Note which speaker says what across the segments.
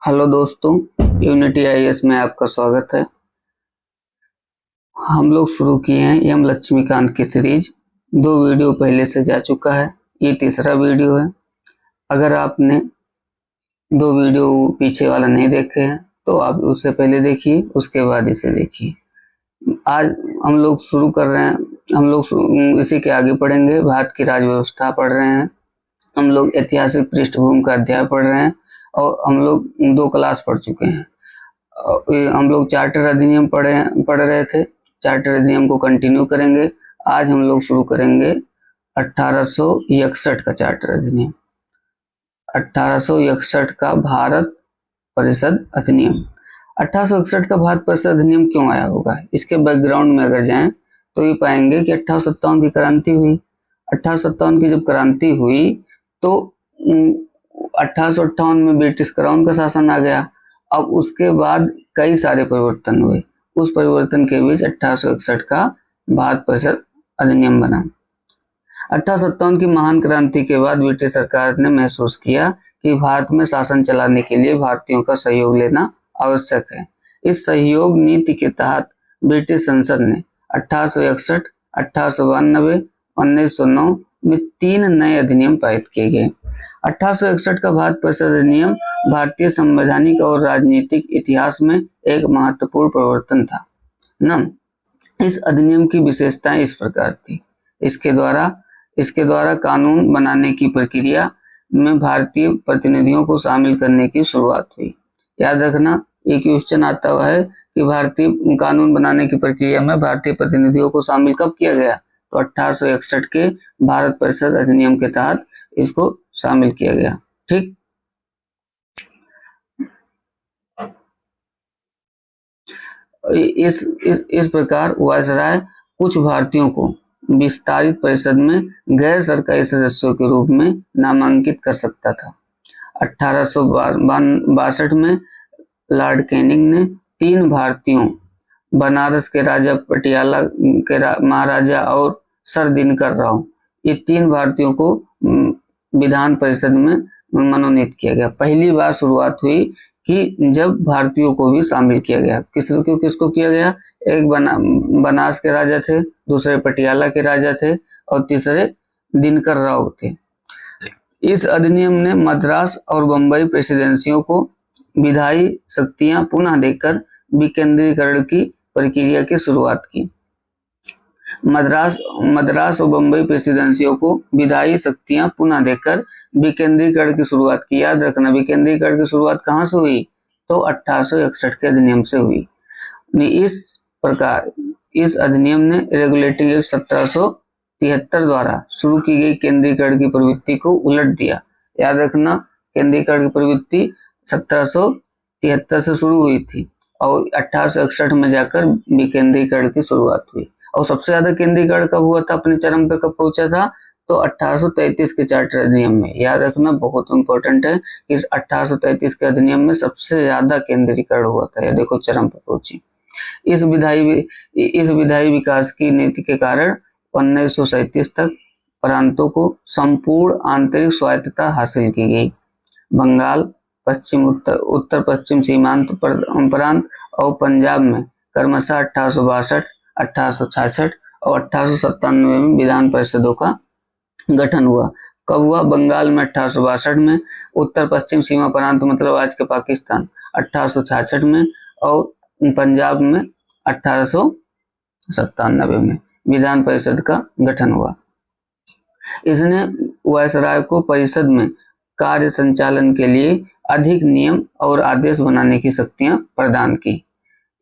Speaker 1: Hello दोस्तों, unity IAS में आपका स्वागत है। हम लोग शुरू किए हैं एम लक्ष्मीकांत की सीरीज। 2 वीडियो पहले से जा चुका है, ये तीसरा वीडियो है। अगर आपने 2 वीडियो पीछे वाला नहीं देखे हैं तो आप उससे पहले देखिए, उसके बाद इसे देखिए। आज हम लोग शुरू कर रहे हैं, हम लोग इसी के आगे पढ़ेंगे। भारत की राज्य व्यवस्था पढ़ रहे हैं, हम लोग ऐतिहासिक पृष्ठभूमि का अध्याय पढ़ रहे हैं और हम लोग 2 क्लास पढ़ चुके हैं। हम लोग चार्टर अधिनियम पढ़ रहे थे। चार्टर अधिनियम को कंटिन्यू करेंगे। आज हम लोग शुरू करेंगे 1861 का चार्टर अधिनियम, 1861 का भारत परिषद अधिनियम। 1861 का भारत परिषद अधिनियम क्यों आया होगा, इसके बैकग्राउंड में अगर जाएं तो ये पाएंगे कि 1857 की क्रांति हुई। 1857 की जब क्रांति हुई तो 1858 में ब्रिटिश क्राउन का शासन आ गया। अब उसके बाद कई सारे परिवर्तन हुए, उस परिवर्तन के बीच 1861 का भारत परिषद अधिनियम बना। 1857 की महान क्रांति के बाद ब्रिटिश सरकार ने महसूस किया कि भारत में शासन चलाने के लिए भारतीयों का सहयोग लेना आवश्यक है। इस सहयोग नीति के तहत ब्रिटिश संसद ने 1861, 1892, 1909 में 3 नए अधिनियम पारित किए गए। 1861 का भारत परिषद अधिनियम भारतीय संवैधानिक और राजनीतिक इतिहास में एक महत्वपूर्ण परिवर्तन था ना। इस अधिनियम की विशेषताएं इस प्रकार थी। इसके द्वारा कानून बनाने की प्रक्रिया में भारतीय प्रतिनिधियों को शामिल करने की शुरुआत हुई। याद रखना, एक क्वेश्चन आता हुआ है कि भारतीय कानून बनाने की प्रक्रिया में भारतीय प्रतिनिधियों को शामिल कब किया गया, तो 1861 के भारत परिषद अधिनियम के तहत इसको शामिल किया गया। ठीक, इस प्रकार वायसराय कुछ भारतीयों को विस्तारित परिषद में गैर सरकारी सदस्यों के रूप में नामांकित कर सकता था। 1862 में लॉर्ड कैनिंग ने 3 भारतीयों, बनारस के राजा, पटियाला के महाराजा और सर दिनकर राव, ये 3 भारतीयों को विधान परिषद में मनोनीत किया गया। पहली बार शुरुआत हुई कि जब भारतीयों को भी शामिल किया गया। किसको किया गया? एक बनारस के राजा थे, दूसरे पटियाला के राजा थे और तीसरे दिनकर राव थे। इस अधिनियम ने मद्रास और बंबई प्रेसिडेंसियों को विधायी शक्तियां पुनः देकर विकेंद्रीकरण की प्रक्रिया की शुरुआत की। मद्रास और बंबई प्रेसिडेंसियों को विधायी शक्तियां पुनः देकर विकेंद्रीकरण की शुरुआत की। याद रखना, विकेंद्रीकरण की शुरुआत कहां से हुई, तो 1861 के अधिनियम से हुई। इस प्रकार इस अधिनियम ने रेगुलेटिंग एक्ट 1773 द्वारा शुरू की गई केंद्रीकरण की प्रवृत्ति को उलट दिया। याद रखना, केंद्रीकरण की प्रवृत्ति 1773 से शुरू हुई थी और 1861 में जाकर विकेंद्रीकरण की शुरुआत हुई। और सबसे ज्यादा केंद्रीकरण कब हुआ था, अपने चरम पे कब पहुंचा था, तो 1833 के चार्टर अधिनियम में। याद रखना, बहुत इंपॉर्टेंट है कि इस 1833 के अधिनियम में सबसे ज्यादा केंद्रीकरण हुआ था। यह देखो, चरम पे पहुंची। इस विधायी विकास की नीति के कारण 1937 तक प्रांतों को संपूर्ण आंतरिक स्वायत्तता हासिल की गई। बंगाल, उत्तर पश्चिम सीमांत प्रांत और पंजाब में क्रमशः 1862, 1866 और 1897 में विधान परिषदों का गठन हुआ। कब हुआ? बंगाल में 1862 में, उत्तर पश्चिम सीमा प्रांत मतलब आज के पाकिस्तान 1866 में और पंजाब में 1897 में विधान परिषद का गठन हुआ। इसने वायसराय को परिषद में कार्य संचालन के लिए अधिक नियम और आदेश बनाने की शक्तियां प्रदान की।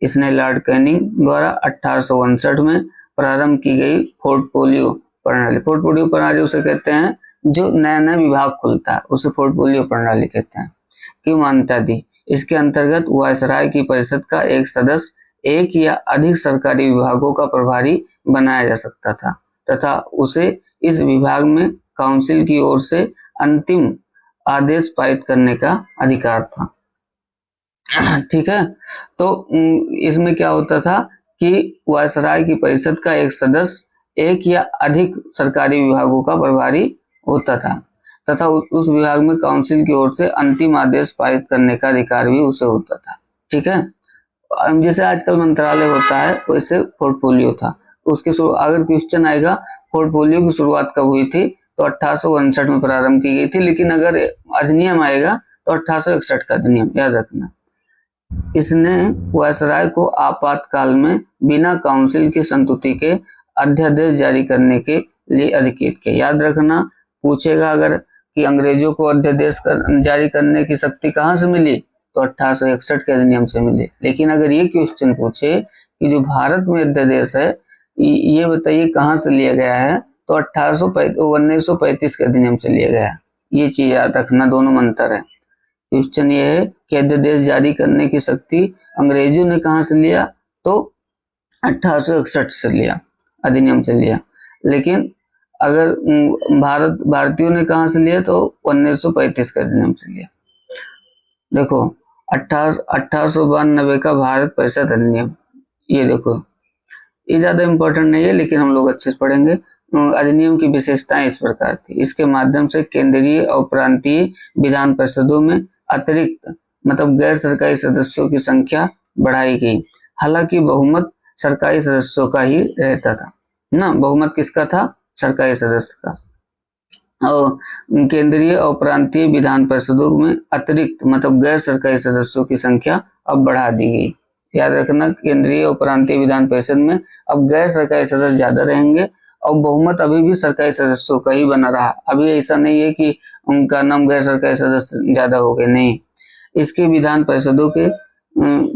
Speaker 1: इसने लॉर्ड कैनिंग द्वारा 1859 में प्रारंभ की गई पोर्टफोलियो प्रणाली उसे कहते हैं जो नया नया विभाग खुलता है, उसे पोर्टफोलियो प्रणाली कहते हैं, की मान्यता दी। इसके अंतर्गत वायसराय की परिषद का एक सदस्य एक या अधिक सरकारी विभागों का प्रभारी बनाया जा सकता था तथा उसे इस विभाग में काउंसिल की ओर से अंतिम आदेश पारित करने का अधिकार था। ठीक है, तो इसमें क्या होता था कि वायसराय की परिषद का एक सदस्य एक या अधिक सरकारी विभागों का प्रभारी होता था। तथा उस विभाग में काउंसिल की ओर से अंतिम आदेश पारित करने का अधिकार भी उसे होता था। ठीक है, जैसे आजकल मंत्रालय होता है वैसे पोर्टफोलियो था। उसके अगर क्वेश्चन आएगा पोर्टफोलियो की शुरुआत कब हुई थी, तो 1859 में प्रारंभ की गई थी, लेकिन अगर अधिनियम आएगा तो 1861 का अधिनियम, याद रखना। इसने वायसराय को आपातकाल में बिना काउंसिल की संतुति के अध्यादेश जारी करने के लिए अधिकृत किया। याद रखना, पूछेगा अगर कि अंग्रेजों को अध्यादेश जारी करने की शक्ति कहाँ से मिली, तो 1861 के अधिनियम से मिली। लेकिन अगर ये क्वेश्चन पूछे कि जो भारत में अध्यादेश है ये बताइए कहाँ से लिया गया है, तो 1935 के अधिनियम से लिया गया है। ये चीज याद रखना, दोनों में अंतर है। क्वेश्चन ये है कि अध्यादेश जारी करने की शक्ति अंग्रेजों ने कहाँ से लिया, तो 1861 से लिया, अधिनियम से लिया। लेकिन अगर भारतीयों ने कहाँ से लिया, तो 1935 के अधिनियम से लिया। देखो 1892 का भारत परिषद अधिनियम, ये देखो ये ज्यादा इंपॉर्टेंट नहीं है लेकिन हम लोग अच्छे से पढ़ेंगे। अधिनियम की विशेषताएं इस प्रकार थी। इसके माध्यम से केंद्रीय और प्रांतीय विधान परिषदों में अतिरिक्त मतलब गैर सरकारी सदस्यों की संख्या बढ़ाई गई। हालांकि बहुमत सरकारी सदस्यों का ही रहता था ना, बहुमत किसका था, सरकारी सदस्य का। और केंद्रीय और प्रांतीय विधान परिषदों में अतिरिक्त मतलब गैर सरकारी सदस्यों की संख्या अब बढ़ा दी गई। याद रखना, केंद्रीय और प्रांतीय विधान परिषद में अब गैर सरकारी सदस्य ज्यादा रहेंगे और बहुमत अभी भी सरकारी सदस्यों का ही बना रहा। अभी ऐसा नहीं है कि उनका नाम गैर सरकारी सदस्य ज्यादा हो गए, नहीं। इसके विधान परिषदों के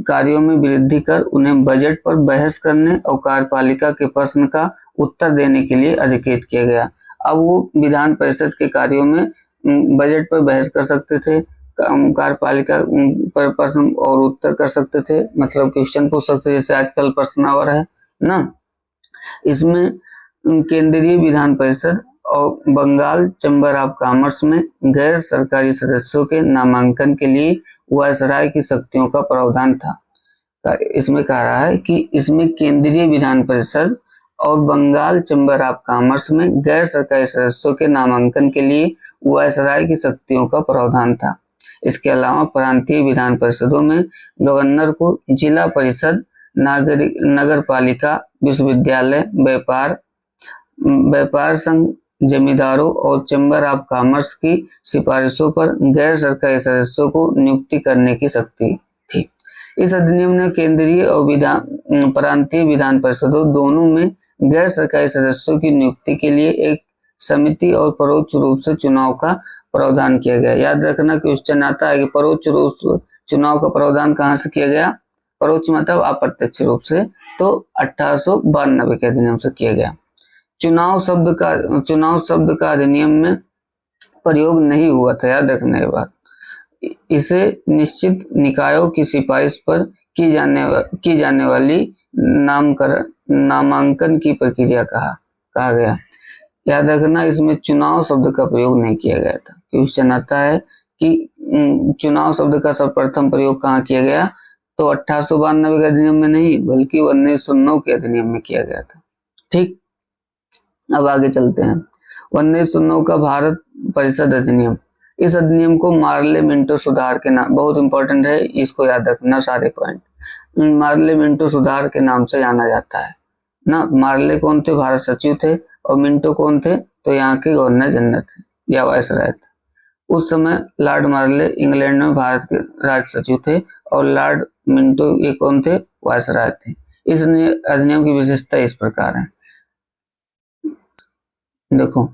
Speaker 1: कार्यों में वृद्धि कर उन्हें बजट पर बहस करने और कार्यपालिका के प्रश्न का उत्तर देने के लिए अधिकृत किया गया। अब वो विधान परिषद के कार्यों में बजट पर बहस कर सकते थे, कार्यपालिका पर प्रश्न और उत्तर कर सकते थे, मतलब क्वेश्चन पूछ सकते थे, जैसे आजकल प्रश्न आवर है ना। इसमें केंद्रीय विधान परिषद और बंगाल चैम्बर ऑफ कॉमर्स में गैर सरकारी सदस्यों के नामांकन के लिए वायसराय की शक्तियों का प्रावधान था। इसमें कह रहा है कि इसमें केंद्रीय विधान परिषद और बंगाल चैम्बर ऑफ कॉमर्स में गैर सरकारी सदस्यों के नामांकन के लिए वायसराय की शक्तियों का प्रावधान था। इसके अलावा प्रांतीय विधान परिषदों में गवर्नर को जिला परिषद, नगर पालिका, विश्वविद्यालय, व्यापार संघ, जमींदारों और चैम्बर ऑफ कॉमर्स की सिफारिशों पर गैर सरकारी सदस्यों को नियुक्ति करने की शक्ति थी। इस अधिनियम ने केंद्रीय और प्रांतीय विधान परिषदों दोनों में गैर सरकारी सदस्यों की नियुक्ति के लिए एक समिति और परोक्ष रूप से चुनाव का प्रावधान किया गया। याद रखना, क्वेश्चन आता है कि परोक्ष रूप से चुनाव का प्रावधान कहाँ से किया गया, परोक्ष मतलब अप्रत्यक्ष रूप से, तो 1892 के अधिनियम से किया गया। चुनाव शब्द का अधिनियम में प्रयोग नहीं हुआ था, याद रखना ये बात। इसे निश्चित निकायों की सिफारिश पर की जाने वाली नामांकन की प्रक्रिया कहा गया। याद रखना, इसमें चुनाव शब्द का प्रयोग नहीं किया गया था। क्वेश्चन आता है कि चुनाव शब्द का सर्वप्रथम प्रयोग कहाँ किया गया, तो 1892 के अधिनियम में नहीं बल्कि 1909 के अधिनियम में किया गया था। ठीक, अब आगे चलते हैं। 1909 का भारत परिषद अधिनियम। इस अधिनियम को मार्ले मिंटो सुधार के नाम, बहुत इंपॉर्टेंट है, इसको याद रखना सारे पॉइंट, मार्ले मिंटो सुधार के नाम से जाना जाता है ना। मार्ले कौन थे, भारत सचिव थे, और मिंटो कौन थे, तो यहाँ के गवर्नर जनरल थे या वायसराय थे। उस समय लॉर्ड मार्ले इंग्लैंड में भारत के राज सचिव थे और लॉर्ड मिंटो ये कौन थे, वायसराय थे। इस अधिनियम की विशेषता इस प्रकार है, देखो।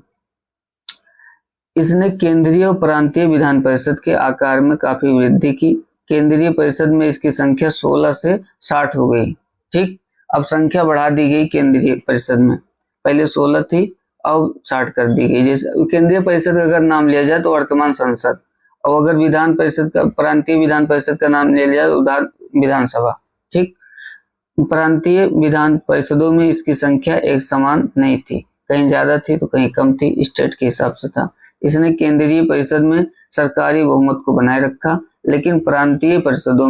Speaker 1: इसने केंद्रीय और प्रांतीय विधान परिषद के आकार में काफी वृद्धि की। केंद्रीय परिषद में इसकी संख्या 16 से 60 हो गई। ठीक, अब संख्या बढ़ा दी गई केंद्रीय परिषद में, पहले 16 थी अब 60 कर दी गई। जैसे केंद्रीय परिषद का अगर नाम लिया जाए तो वर्तमान संसद, और अगर विधान परिषद का, प्रांतीय विधान परिषद का नाम लिया जाए तो विधानसभा। ठीक, प्रांतीय विधान परिषदों में इसकी संख्या एक समान नहीं थी, कहीं ज्यादा थी तो कहीं कम थी, स्टेट के हिसाब से था। इसने केंद्रीय परिषद में सरकारी बहुमत को बनाए रखा, लेकिन प्रांतीय परिषदों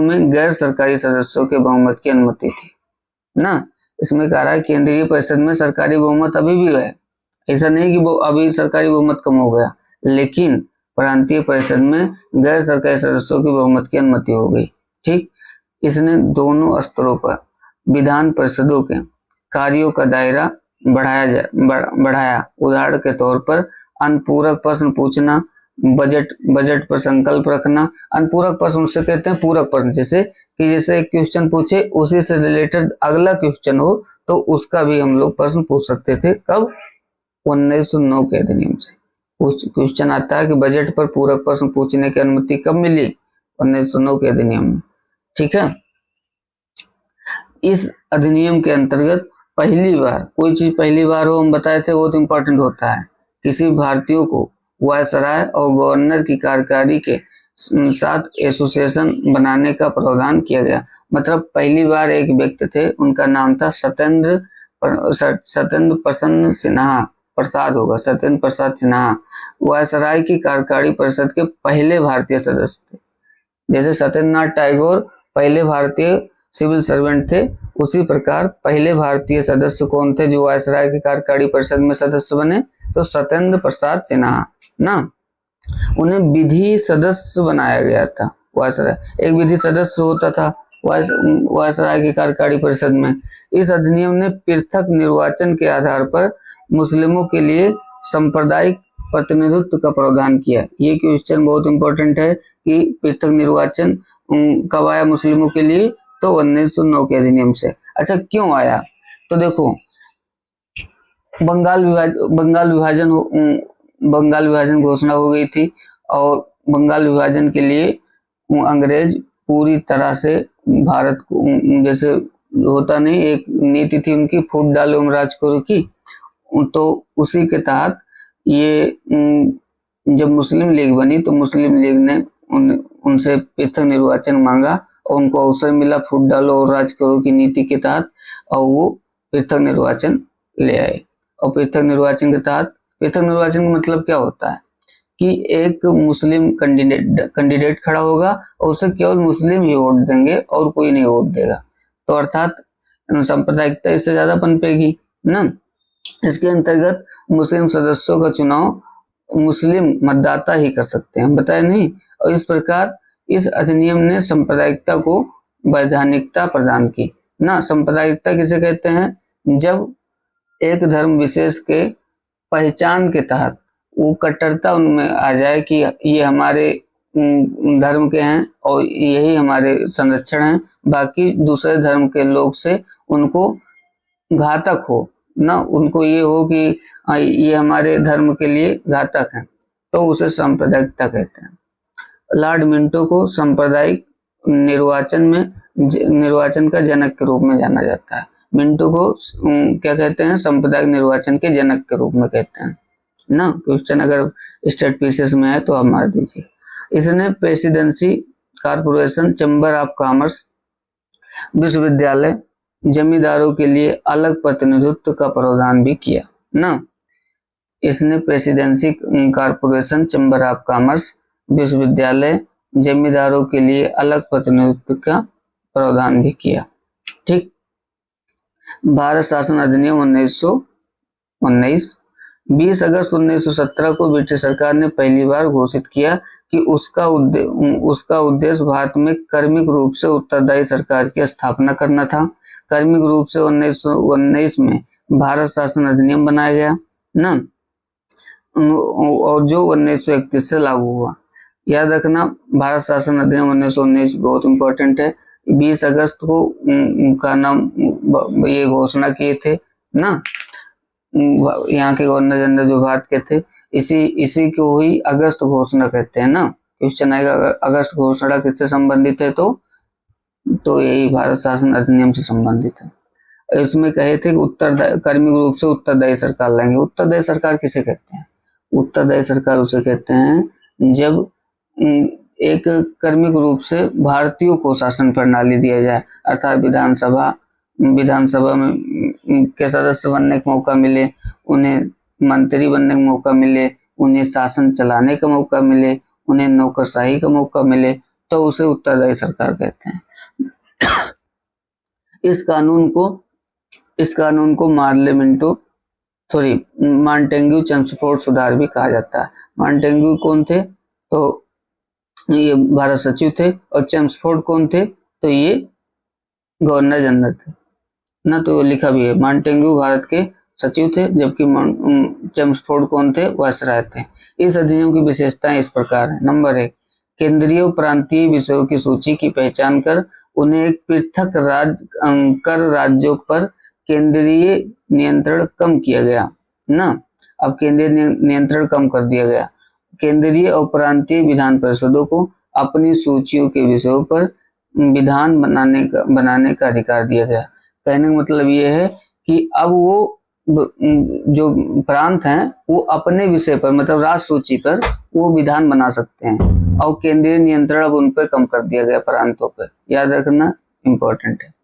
Speaker 1: में गैर सरकारी सदस्यों के बहुमत की अनुमति थी ना। इसमें कह रहा है केंद्रीय परिषद में सरकारी बहुमत अभी भी है, ऐसा नहीं कि वो अभी सरकारी बहुमत कम हो गया, लेकिन प्रांतीय परिषद में गैर सरकारी सदस्यों की बहुमत की अनुमति हो गई। ठीक, इसने दोनों स्तरों पर विधान परिषदों के कार्यों का दायरा बढ़ाया। उदाहरण के तौर पर अनुपूरक प्रश्न पूछना, बजट पर संकल्प रखना। अनुपूरक प्रश्न उससे कहते हैं पूरक प्रश्न, जैसे एक क्वेश्चन पूछे उसी से रिलेटेड अगला क्वेश्चन हो तो उसका भी हम लोग प्रश्न पूछ सकते थे। कब? 1909 के अधिनियम से। क्वेश्चन आता है कि बजट पर पूरक प्रश्न पूछने की अनुमति कब मिली? 1909 के अधिनियम में। ठीक है, इस अधिनियम के अंतर्गत पहली बार, कोई चीज पहली बार हो, हम बताए थे, बहुत इंपॉर्टेंट होता है। किसी भारतीय को वायसराय और गवर्नर की कार्यकारी के साथ एसोसिएशन बनाने का प्रावधान किया गया। मतलब पहली बार एक व्यक्ति थे, उनका नाम था सत्येंद्र प्रसन्न सिन्हा प्रसाद होगा, सत्येंद्र प्रसाद सिन्हा, वायसराय की कार्यकारी परिषद के पहले भारतीय सदस्य थे। जैसे सत्येंद्रनाथ टैगोर पहले भारतीय सिविल सर्वेंट थे, उसी प्रकार पहले भारतीय सदस्य कौन थे जो वायसराय की कार्यकारी परिषद में सदस्य बने? तो सत्येंद्र प्रसाद सिन्हा ना। उन्हें विधि सदस्य बनाया गया था। वायसराय एक विधि सदस्य होता था वायसराय की कार्यकारी परिषद में। इस अधिनियम ने पृथक निर्वाचन के आधार पर मुस्लिमों के लिए सांप्रदायिक प्रतिनिधित्व का प्रावधान किया। ये क्वेश्चन बहुत इंपॉर्टेंट है कि पृथक निर्वाचन कब आया मुस्लिमों के लिए? तो 1909 के अधिनियम से। अच्छा, क्यों आया? तो देखो, बंगाल विभाजन घोषणा हो गई थी और बंगाल विभाजन के लिए अंग्रेज पूरी तरह से भारत को, जैसे होता नहीं, एक नीति थी उनकी, फूट डालो राज करो की, तो उसी के तहत ये जब मुस्लिम लीग बनी तो मुस्लिम लीग ने उनसे पृथक निर्वाचन मांगा और उनको अवसर मिला फूट डालो और राज करो की नीति के तहत, और वो पृथक निर्वाचन ले आए। और पृथक निर्वाचन के तहत, पृथक निर्वाचन का मतलब क्या होता है कि एक मुस्लिम कैंडिडेट खड़ा होगा और उसे केवल मुस्लिम ही वोट देंगे और कोई नहीं वोट देगा, तो अर्थात सांप्रदायिकता इससे ज्यादा पनपेगी ना। इसके अंतर्गत मुस्लिम सदस्यों का चुनाव मुस्लिम मतदाता ही कर सकते हैं, बताए नहीं। और इस प्रकार इस अधिनियम ने सांप्रदायिकता को वैधानिकता प्रदान की ना। सांप्रदायिकता किसे कहते हैं? जब एक धर्म विशेष के पहचान के तहत वो कट्टरता उनमें आ जाए कि ये हमारे धर्म के हैं और यही हमारे संरक्षण हैं, बाकी दूसरे धर्म के लोग से उनको घातक हो ना, उनको ये हो कि ये हमारे धर्म के लिए घातक हैं, तो उसे सांप्रदायिकता कहते हैं। लॉर्ड मिंटो को सांप्रदायिक निर्वाचन का जनक के रूप में जाना जाता है। मिंटो को क्या कहते हैं? सांप्रदायिक निर्वाचन के जनक के रूप में कहते हैं ना। क्वेश्चन अगर स्टेट पीसीएस में है तो आप मार दीजिए। इसने presidency, corporation, chamber of commerce, विश्वविद्यालय, जमींदारों के लिए अलग प्रतिनिधित्व का प्रावधान भी किया ना। इसने presidency, corporation, chamber of commerce, विश्वविद्यालय, जमींदारों के लिए अलग प्रतिनिधित्व का प्रावधान भी किया। ठीक, भारत शासन अधिनियम 1919, 20 अगस्त 1917 को ब्रिटिश सरकार ने पहली बार घोषित किया कि उसका उद्देश्य भारत में कर्मिक रूप से उत्तरदायी सरकार की स्थापना करना था। कर्मिक रूप से 1919 में भारत शासन अधिनियम बनाया गया ना, और जो 1931 से लागू हुआ। याद रखना, भारत शासन अधिनियम 1919 बहुत इंपॉर्टेंट है। 20 अगस्त को का नाम ये घोषणा किए थे ना, यहाँ के गवर्नर जनरल जो भारत के थे, इसी को ही अगस्त घोषणा कहते हैं ना। क्वेश्चन आएगा अगस्त घोषणा किससे संबंधित है? तो यही भारत शासन अधिनियम से संबंधित है। इसमें कहे थे कि कर्मिक रूप से उत्तरदायी सरकार लाएंगे। उत्तरदायी सरकार किसे कहते हैं? उत्तरदायी सरकार उसे कहते हैं जब एक कर्मिक रूप से भारतीयों को शासन प्रणाली दिया जाए, अर्थात विधानसभा में के सदस्य बनने का मौका मिले, उन्हें मंत्री बनने का मौका मिले, उन्हें शासन चलाने का मौका मिले, उन्हें नौकरशाही का मौका मिले, तो उसे उत्तरदायी सरकार कहते हैं। इस कानून को Morley Minto sorry Montagu Chelmsford सुधार भी कहा जाता है। मॉन्टेग्यू कौन थे? तो ये भारत सचिव थे। और चेम्सफोर्ड कौन थे? तो ये गवर्नर जनरल थे ना। तो लिखा भी है मॉन्टेग्यू भारत के सचिव थे, जबकि चेम्सफोर्ड कौन थे? वायसराय थे। इस अधिनियम की विशेषताएं इस प्रकार है। नंबर 1, केंद्रीय और प्रांतीय विषयों की सूची की पहचान कर उन्हें एक पृथक कर राज्यों पर केंद्रीय नियंत्रण कम किया गया ना। अब केंद्रीय नियंत्रण कम कर दिया गया। केंद्रीय और प्रांतीय विधान परिषदों को अपनी सूचियों के विषयों पर विधान बनाने का अधिकार दिया गया। कहने का मतलब ये है कि अब वो जो प्रांत हैं वो अपने विषय पर मतलब राष्ट्र सूची पर वो विधान बना सकते हैं, और केंद्रीय नियंत्रण अब उन पर कम कर दिया गया प्रांतों पर। याद रखना इम्पोर्टेंट है।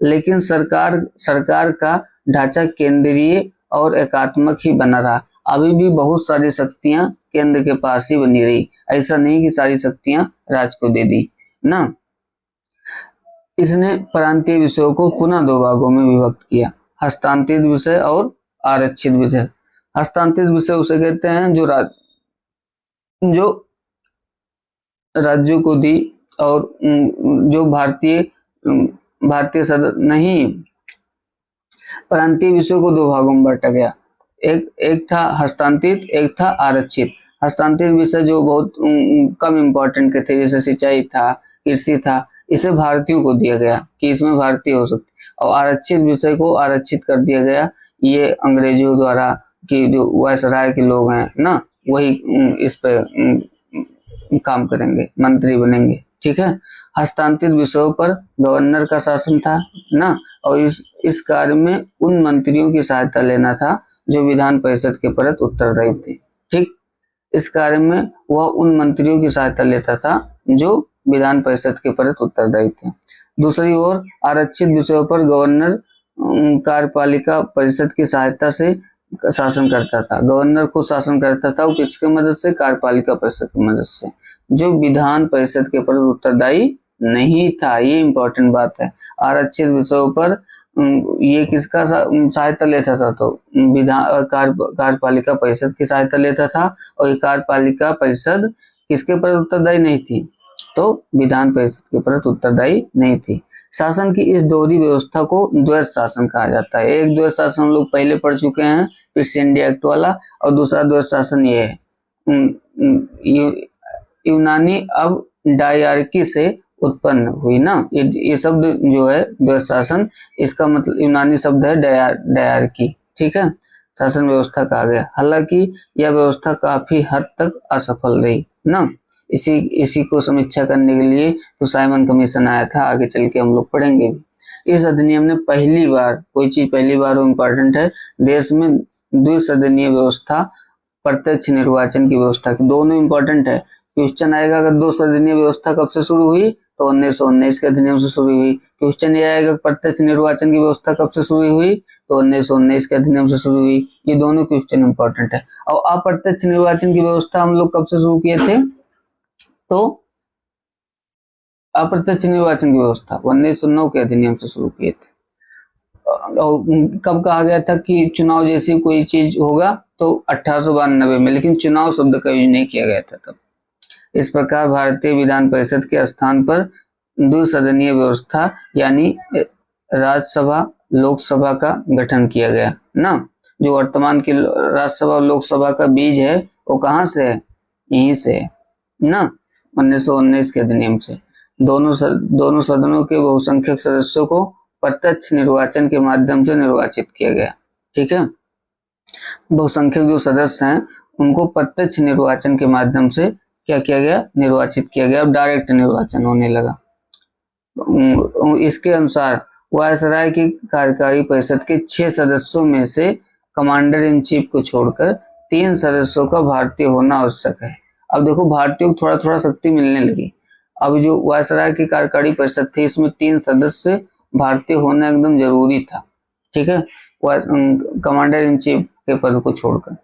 Speaker 1: लेकिन सरकार का ढांचा केंद्रीय और एकात्मक ही बना रहा। अभी भी बहुत सारी शक्तियां केंद्र के पास ही बनी रही। ऐसा नहीं कि सारी शक्तियां राज्य को दे दी ना। इसने प्रांतीय विषयों को पुनः 2 भागों में विभक्त किया, हस्तांतरित विषय और आरक्षित विषय। हस्तांतरित विषय उसे कहते हैं जो राज्यों को दी, और जो भारतीय सदस्य नहीं, प्रांतीय विषयों को 2 भागों में बांटा गया। एक था हस्तांतरित, एक था आरक्षित। हस्तांतरित विषय जो बहुत कम इम्पोर्टेंट के थे, जैसे सिंचाई था, कृषि था, इसे भारतीयों को दिया गया कि इसमें भारतीय हो सकते। और आरक्षित विषय को आरक्षित कर दिया गया, ये अंग्रेजों द्वारा कि जो वायसराय के लोग हैं ना, वही इस पे काम करेंगे, मंत्री बनेंगे। ठीक है। हस्तांतरित विषयों पर गवर्नर का शासन था ना, और इस कार्य में उन मंत्रियों की सहायता लेना था जो विधान परिषद के प्रति उत्तरदायी थे। ठीक, इस कार्य में वह उन मंत्रियों की सहायता लेता था जो विधान परिषद के प्रति उत्तरदायी थे। दूसरी ओर आरक्षित विषयों पर गवर्नर कार्यपालिका परिषद की सहायता से शासन करता था। गवर्नर खुद शासन करता था, वो किसकी मदद से? कार्यपालिका परिषद की मदद से, जो विधान परिषद के प्रति उत्तरदायी नहीं था। ये इंपॉर्टेंट बात है। आरक्षित विषयों पर ये किसका सहायता लेता था? तो विधान कार्यपालिका परिषद की सहायता लेता था, और ये कार्यपालिका परिषद किसके प्रति उत्तरदायी नहीं थी? तो विधान परिषद के प्रति उत्तरदायी नहीं थी। शासन की इस दोहरी व्यवस्था को द्वैध शासन कहा जाता है। एक द्वैध शासन हम लोग पहले पढ़ चुके हैं, ईस्ट इंडिया एक्ट वाला, और दूसरा द्वैध शासन ये है यूनानी अब डायरकी से उत्पन्न हुई ना। ये शब्द जो है द्वैध शासन, इसका मतलब यूनानी शब्द है डायरकी। ठीक है, शासन व्यवस्था कहा गया। हालांकि यह व्यवस्था काफी हद तक असफल रही ना। इसी को समीक्षा करने के लिए तो साइमन कमीशन आया था, आगे चल के हम लोग पढ़ेंगे। इस अधिनियम ने पहली बार, कोई चीज पहली बार वो इम्पोर्टेंट है, देश में द्विसदनीय व्यवस्था, प्रत्यक्ष निर्वाचन की व्यवस्था की। दोनों इम्पोर्टेंट है। क्वेश्चन आएगा अगर 2 सदनीय व्यवस्था कब से शुरू हुई? तो 1919 के अधिनियम से शुरू हुई। क्वेश्चन ये आएगा प्रत्यक्ष निर्वाचन की व्यवस्था कब से शुरू हुई? तो 1919 के अधिनियम से शुरू हुई। ये दोनों क्वेश्चन इंपॉर्टेंट है। और अप्रत्यक्ष निर्वाचन की व्यवस्था हम लोग कब से शुरू किए थे? तो अप्रत्यक्ष निर्वाचन की व्यवस्था 1909 के अधिनियम से शुरू किए थे। और कब कहा गया था कि चुनाव जैसी कोई चीज होगा? तो 1892 में, लेकिन चुनाव शब्द का यूज नहीं किया गया था तब। इस प्रकार भारतीय विधान परिषद के स्थान पर द्विसदनीय व्यवस्था यानी राज्यसभा लोकसभा का गठन किया गया ना। जो वर्तमान की राज्यसभा और लोकसभा का बीज है वो कहाँ से है? यहीं से है ना, 1919 के अधिनियम से। दोनों सदनों के बहुसंख्यक सदस्यों को प्रत्यक्ष निर्वाचन के माध्यम से निर्वाचित किया गया। ठीक है, बहुसंख्यक जो सदस्य हैं उनको प्रत्यक्ष निर्वाचन के माध्यम से क्या किया गया? निर्वाचित किया गया। अब डायरेक्ट निर्वाचन होने लगा। इसके अनुसार वायसराय की कार्यकारी परिषद के 6 सदस्यों में से कमांडर इन चीफ को छोड़कर 3 सदस्यों का भारतीय होना आवश्यक है। अब देखो भारतीयों को थोड़ा थोड़ा शक्ति मिलने लगी। अब जो वायसराय की कार्यकारी परिषद थी इसमें 3 सदस्य भारतीय होना एकदम जरूरी था। ठीक है, कमांडर इन चीफ के पद को छोड़कर।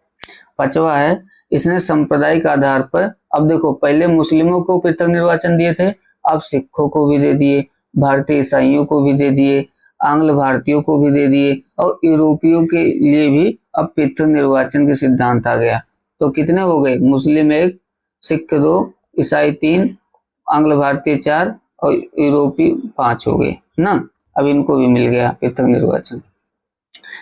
Speaker 1: 5वां है, इसने सांप्रदायिक आधार पर, अब देखो पहले मुस्लिमों को पृथक निर्वाचन दिए थे, अब सिखों को भी दे दिए, भारतीय ईसाइयों को भी दे दिए, आंग्ल भारतीयों को भी दे दिए और यूरोपियों के लिए भी अब पृथक निर्वाचन के सिद्धांत आ गया। तो कितने हो गए, मुस्लिम 1, सिख 2, ईसाई 3, आंग्ल भारतीय 4 और यूरोपीय 5 हो गए ना। अब इनको भी मिल गया पृथक निर्वाचन।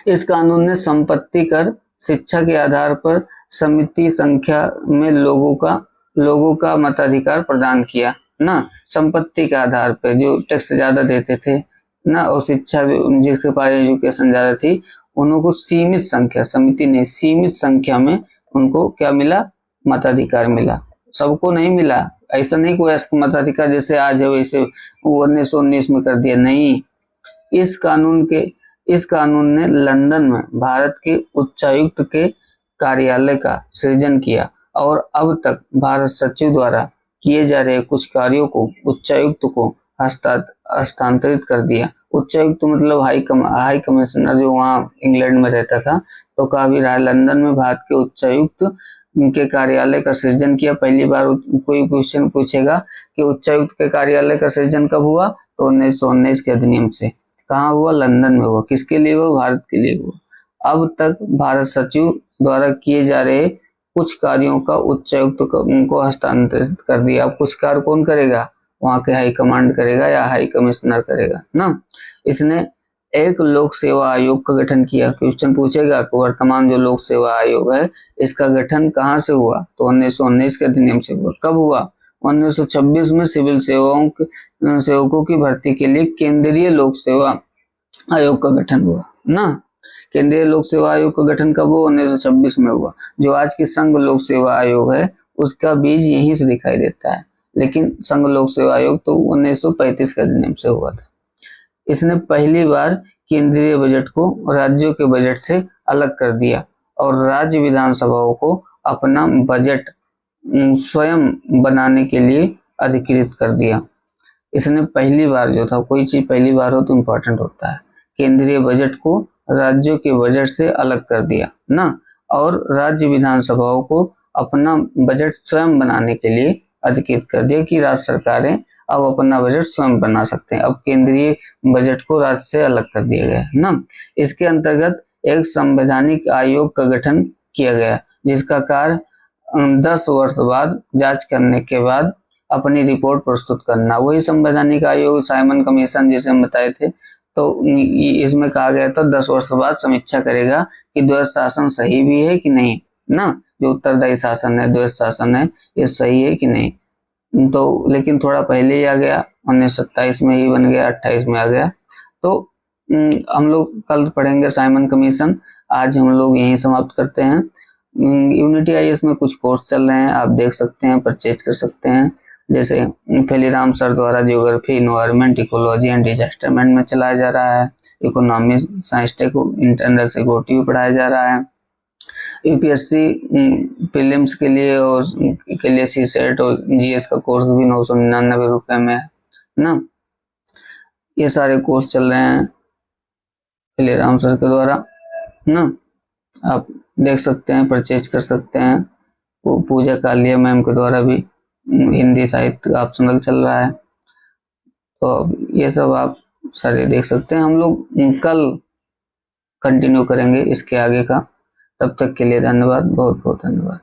Speaker 1: इस कानून ने संपत्ति कर, शिक्षा के आधार पर समिति संख्या में लोगों का मताधिकार प्रदान किया ना। संपत्ति के आधार पर जो टैक्स ज्यादा देते थे ना, और शिक्षा जिसके पास एजुकेशन ज्यादा थी, उनको सीमित संख्या, समिति ने सीमित संख्या में उनको क्या मिला, मताधिकार मिला। सबको नहीं मिला, ऐसा नहीं कोई मताधिकार जैसे आज है वैसे 1919 में कर दिया, नहीं। इस कानून ने लंदन में भारत के उच्चायुक्त के कार्यालय का सृजन किया और अब तक भारत सचिव द्वारा किए जा रहे कुछ कार्यों को उच्चायुक्त को हस्तांतरित कर दिया। उच्चायुक्त मतलब हाई कमिश्नर जो वहाँ इंग्लैंड में रहता था, तो कहा भी रहा लंदन में भारत के उच्चायुक्त के कार्यालय का सृजन किया। पहली बार कोई क्वेश्चन पूछेगा कि उच्चायुक्त के कार्यालय का सृजन कब हुआ, तो 1919 के अधिनियम से। कहाँ हुआ, लंदन में हुआ। किसके लिए हुआ, भारत के लिए हुआ। अब तक भारत सचिव द्वारा किए जा रहे कुछ कार्यों का उच्चायुक्त को हस्तांतरित कर दिया। अब कुछ कार्य कौन करेगा, वहां के हाई कमांड करेगा या हाई कमिश्नर करेगा ना। इसने एक लोक सेवा आयोग का गठन किया। क्वेश्चन पूछेगा कि वर्तमान जो लोक सेवा आयोग है इसका गठन कहाँ से हुआ, तो 1919 के अधिनियम से हुआ। कब हुआ, 1926 में सिविल सेवकों की भर्ती के लिए केंद्रीय लोक सेवा आयोग का गठन हुआ ना। केंद्रीय लोक सेवा आयोग का गठन कब हुआ, 1926 में हुआ। जो आज की संघ लोक सेवा आयोग है उसका बीज यहीं से दिखाई देता है, लेकिन संघ लोक सेवा आयोग तो 1935 के अधिनियम से हुआ था। इसने पहली बार केंद्रीय बजट को राज्यों के बजट से अलग कर दिया और राज्य विधानसभाओं को अपना बजट स्वयं बनाने के लिए अधिकृत कर दिया। इसने पहली बार जो था, कोई चीज पहली बार हो तो इम्पोर्टेंट होता है, केंद्रीय बजट को राज्यों के बजट से अलग कर दिया ना, और राज्य विधानसभाओं को अपना बजट स्वयं बनाने के लिए अधिकृत कर दिया कि राज्य सरकारें अब अपना बजट स्वयं बना सकते हैं। अब केंद्रीय बजट को राज्य से अलग कर दिया गया है ना। इसके अंतर्गत एक संवैधानिक आयोग का गठन किया गया जिसका कार्य 10 वर्ष बाद जांच करने के बाद अपनी रिपोर्ट प्रस्तुत करना। वही संवैधानिक आयोग, साइमन कमीशन जिसे हम बताए थे, तो इसमें कहा गया था 10 वर्ष बाद समीक्षा करेगा कि द्वैध शासन सही भी है कि नहीं ना। जो उत्तरदायी शासन है, द्वैध शासन है, ये सही है कि नहीं। तो लेकिन थोड़ा पहले ही आ गया, 1927 में ही बन गया, 28 में आ गया। तो हम लोग कल पढ़ेंगे साइमन कमीशन। आज हम लोग यहीं समाप्त करते हैं। यूनिटी आईएएस में कुछ कोर्स चल रहे हैं, आप देख सकते हैं, परचेज कर सकते हैं। जैसे फेलीराम सर द्वारा geography, environment, ecology and disaster management में चलाया जा रहा है। Economy science tech internal security भी पढ़ाया जा रहा है। यूपीएससी प्रीलिम्स के लिए सीसेट और जीएस का कोर्स भी 999 रुपए में है ना। ये सारे कोर्स चल रहे हैं फेलीराम सर के द्वारा ना, आप देख सकते हैं, परचेज कर सकते हैं। पूजा कालिया मैम के द्वारा भी हिंदी साहित्य ऑप्शनल चल रहा है। तो ये सब आप सारे देख सकते हैं। हम लोग कल कंटिन्यू करेंगे इसके आगे का। तब तक के लिए धन्यवाद, बहुत बहुत धन्यवाद।